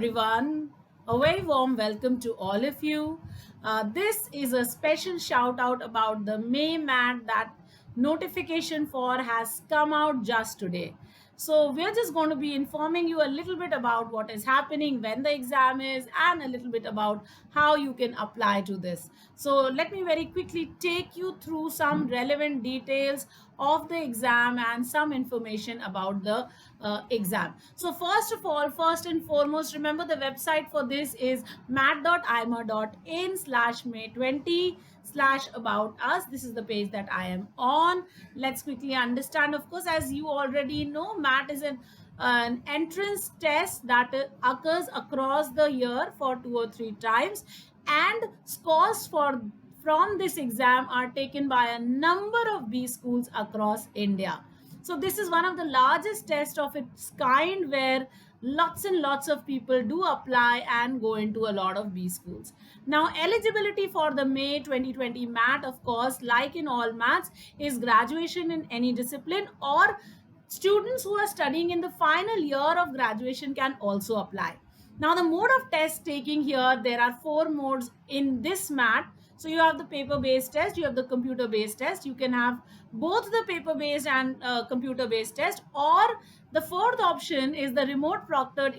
everyone. A very warm welcome to all of you. This is a special shout out about the May mat that notification for has come out just today. So, we're just going to be informing you a little bit about what is happening, when the exam is, and a little bit about how you can apply to this. So, let me very quickly take you through some relevant details of the exam and some information about the exam. So first of all, first and foremost, remember the website for this is mat.ima.in/may20 slash about us. This is the page that I am on. Let's quickly understand. Of course, as you already know, mat is an entrance test that occurs across the year for 2 or 3 times, and scores for from this exam are taken by a number of B schools across India. So this is one of the largest tests of its kind where lots and lots of people do apply and go into a lot of B schools. Now eligibility for the May 2020 MAT, of course, like in all MATs, is graduation in any discipline, or students who are studying in the final year of graduation can also apply. Now the mode of test taking here, there are 4 modes in this MAT. So you have the paper-based test, you have the computer-based test. You can have both the paper-based and computer-based test, or the fourth option is the remote proctored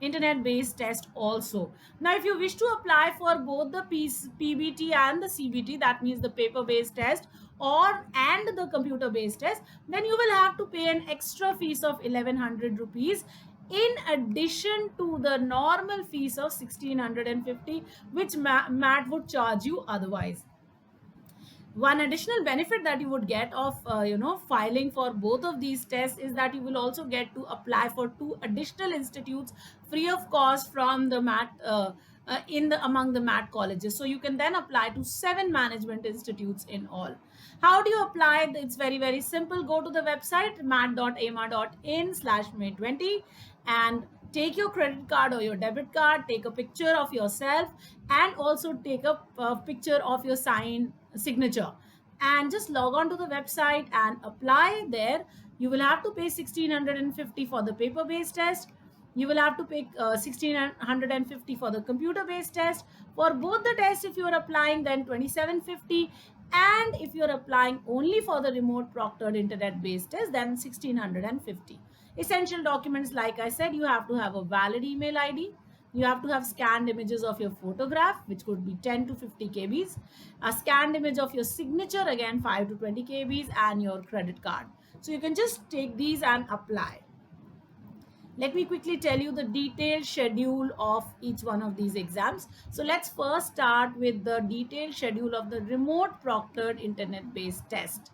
internet-based test also. Now, if you wish to apply for both the PBT and the CBT, that means the paper-based test and the computer-based test, then you will have to pay an extra fees of 1100 rupees in addition to the normal fees of 1650 which MAT would charge you otherwise. One additional benefit that you would get of filing for both of these tests is that you will also get to apply for 2 additional institutes free of cost from the MAT among the MAT colleges. So you can then apply to 7 management institutes in all. How do you apply? It's very, very simple. Go to the website mat.ama.in/may20 and take your credit card or your debit card, take a picture of yourself, and also take a picture of your signature, and just log on to the website and apply there. You will have to pay 1650 for the paper based test. You will have to pay 1650 for the computer based test. For both the tests, if you are applying, then 2750, and if you are applying only for the remote proctored internet based test, then 1650. Essential documents, like I said, you have to have a valid email ID. You have to have scanned images of your photograph, which could be 10 to 50 kbs, a scanned image of your signature, again 5 to 20 kbs, and your credit card. So you can just take these and apply. Let me quickly tell you the detailed schedule of each one of these exams. So let's first start with the detailed schedule of the remote proctored internet-based test.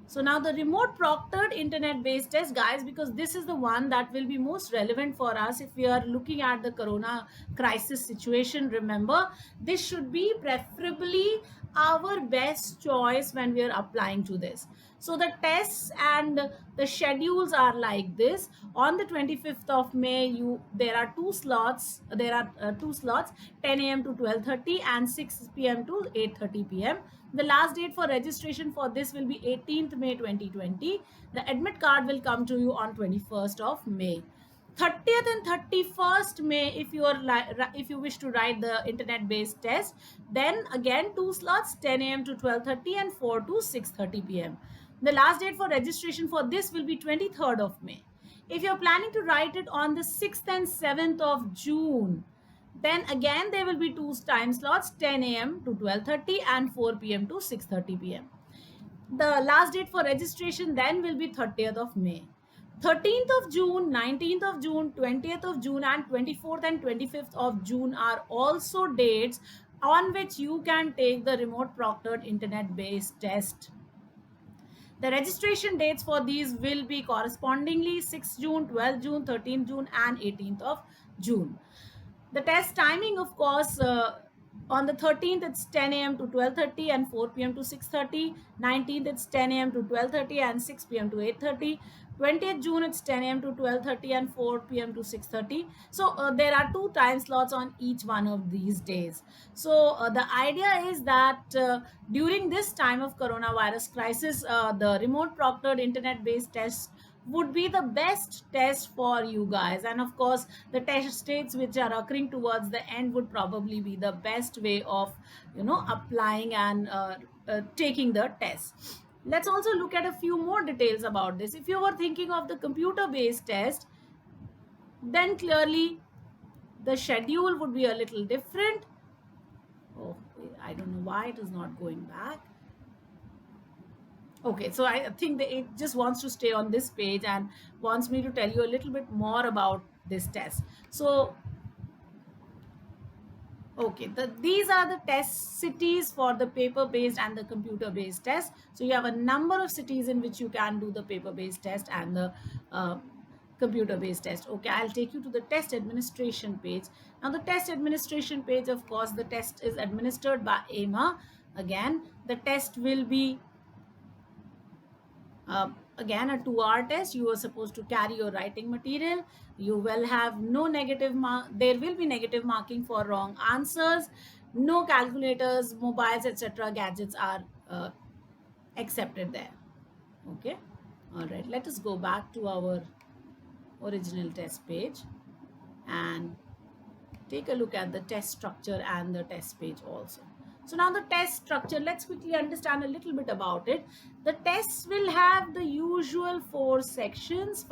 So now the remote proctored internet-based test, guys, because this is the one that will be most relevant for us if we are looking at the corona crisis situation. Remember, this should be preferably our best choice when we are applying to this. So the tests and the schedules are like this. On the 25th of May, there are two slots. There are 2 slots, 10 a.m. to 12:30 and 6 p.m. to 8:30 p.m. The last date for registration for this will be 18th May 2020. The admit card will come to you on 21st of May. 30th and 31st May, if you wish to write the internet based test, then again 2 slots, 10 a.m. to 12:30 and 4 to 6:30 p.m. The last date for registration for this will be 23rd of May. If you're planning to write it on the 6th and 7th of June, then again there will be 2 time slots, 10 a.m. to 12:30 and 4 p.m. to 6:30 p.m. The last date for registration then will be 30th of May. 13th of June, 19th of June, 20th of June, and 24th and 25th of June are also dates on which you can take the remote proctored internet-based test. The registration dates for these will be correspondingly 6 June, 12 June, 13 June, and 18th of June. The test timing, of course, on the 13th, it's 10 a.m. to 12:30 and 4 p.m. to 6:30. 19th, it's 10 a.m. to 12:30 and 6 p.m. to 8:30. 20th June, it's 10 a.m. to 12:30 and 4 p.m. to 6:30. So there are 2 time slots on each one of these days. So the idea is that during this time of coronavirus crisis, the remote proctored internet-based tests would be the best test for you guys. And of course, the test states which are occurring towards the end would probably be the best way of, applying and taking the test. Let's also look at a few more details about this. If you were thinking of the computer based test, then clearly the schedule would be a little different. Oh, I don't know why it is not going back. Okay, so I think that it just wants to stay on this page and wants me to tell you a little bit more about this test. So, okay, these are the test cities for the paper-based and the computer-based test. So you have a number of cities in which you can do the paper-based test and the computer-based test. Okay, I'll take you to the test administration page. Now the test administration page, of course, the test is administered by AIMA. Again, the test will be again a 2-hour test. You are supposed to carry your writing material. You will have no negative there will be negative marking for wrong answers. No calculators, mobiles, etc. gadgets are accepted there. Okay, all right, let us go back to our original test page and take a look at the test structure and the test page also. So now the test structure, let's quickly understand a little bit about it. The tests will have the usual 5 sections,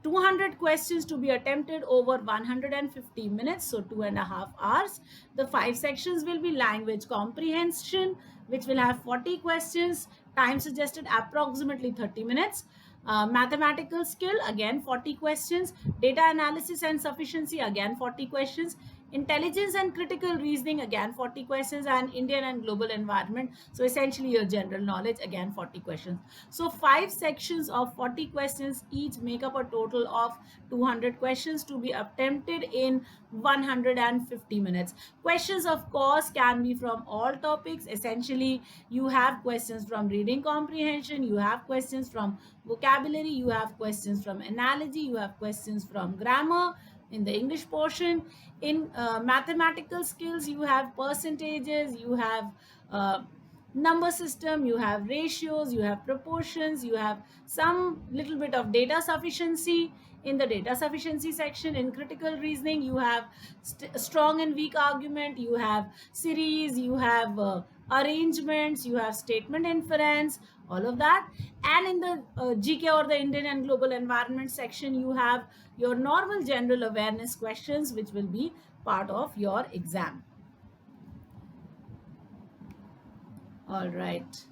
200 questions to be attempted over 150 minutes, so 2.5 hours. The 5 sections will be language comprehension, which will have 40 questions, time suggested approximately 30 minutes. Mathematical skill, again 40 questions. Data analysis and sufficiency, again 40 questions. Intelligence and critical reasoning, again 40 questions. And Indian and global environment, so essentially your general knowledge, again 40 questions. So 5 sections of 40 questions each make up a total of 200 questions to be attempted in 150 minutes. Questions, of course, can be from all topics. Essentially, you have questions from reading comprehension, you have questions from vocabulary, you have questions from analogy, you have questions from grammar in the English portion. In mathematical skills, you have percentages, you have number system, you have ratios, you have proportions, you have some little bit of data sufficiency. In the data sufficiency section, in critical reasoning, you have strong and weak argument, you have series, you have arrangements, you have statement inference, all of that. And in the GK or the Indian and global environment section, you have your normal general awareness questions, which will be part of your exam. All right.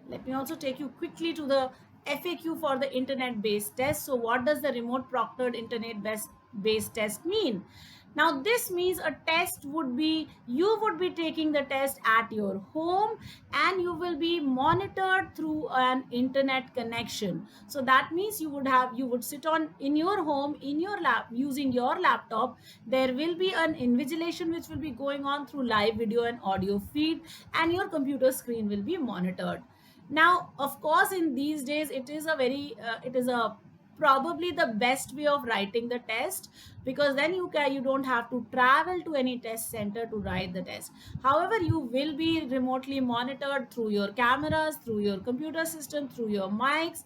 Let me also take you quickly to the FAQ for the internet-based test. So what does the remote proctored internet-based test mean? Now this means a test would be, you would be taking the test at your home and you will be monitored through an internet connection. So that means you would sit in your home, in your lab, using your laptop. There will be an invigilation which will be going on through live video and audio feed, and your computer screen will be monitored. Now, of course, in these days, it is probably the best way of writing the test, because then you don't have to travel to any test center to write the test. However, you will be remotely monitored through your cameras, through your computer system, through your mics,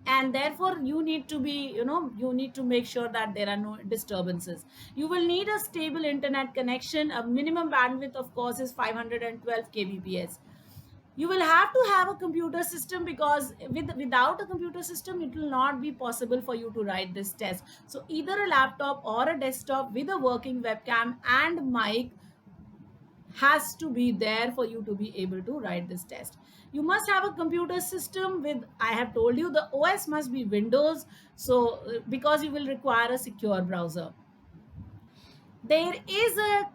and therefore you need to be, you need to make sure that there are no disturbances. You will need a stable internet connection. A minimum bandwidth, of course, is 512 kbps. You will have to have a computer system, because without a computer system it will not be possible for you to write this test. So either a laptop or a desktop with a working webcam and mic has to be there for you to be able to write this test. You must have a computer system with, I have told you, the OS must be Windows, so because you will require a secure browser. There is a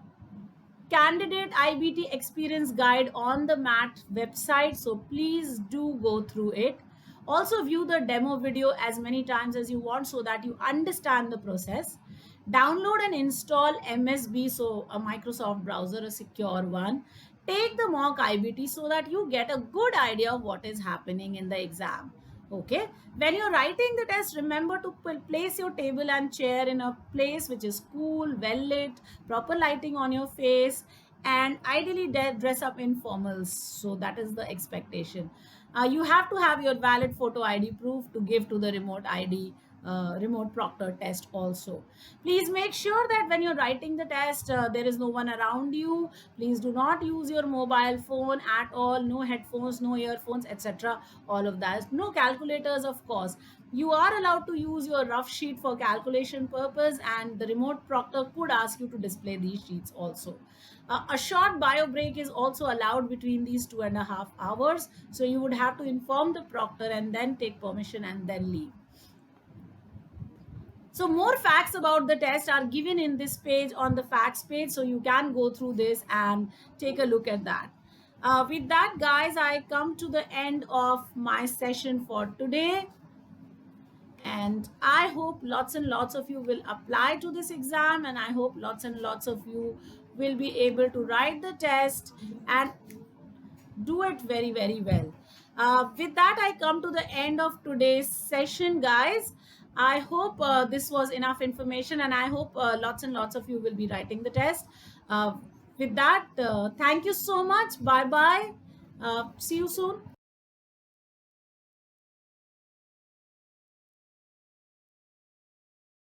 candidate IBT experience guide on the MAT website, so please do go through it. Also view the demo video as many times as you want so that you understand the process. Download and install MSB, so a Microsoft browser, a secure one. Take the mock IBT so that you get a good idea of what is happening in the exam. Okay, when you're writing the test, remember to place your table and chair in a place which is cool, well lit, proper lighting on your face, and ideally dress up in formals. So that is the expectation. You have to have your valid photo ID proof to give to the remote ID, remote proctor test also. Please make sure that when you're writing the test, there is no one around you. Please do not use your mobile phone at all. No headphones, no earphones, etc. All of that. No calculators, of course. You are allowed to use your rough sheet for calculation purpose, and the remote proctor could ask you to display these sheets also. A short bio break is also allowed between these 2.5 hours. So you would have to inform the proctor and then take permission and then leave. So more facts about the test are given in this page on the facts page. So you can go through this and take a look at that. With that, guys, I come to the end of my session for today. And I hope lots and lots of you will apply to this exam, and I hope lots and lots of you will be able to write the test and do it very, very well. With that, I come to the end of today's session, guys. I hope this was enough information, and I hope lots and lots of you will be writing the test. With that, thank you so much. Bye bye. See you soon.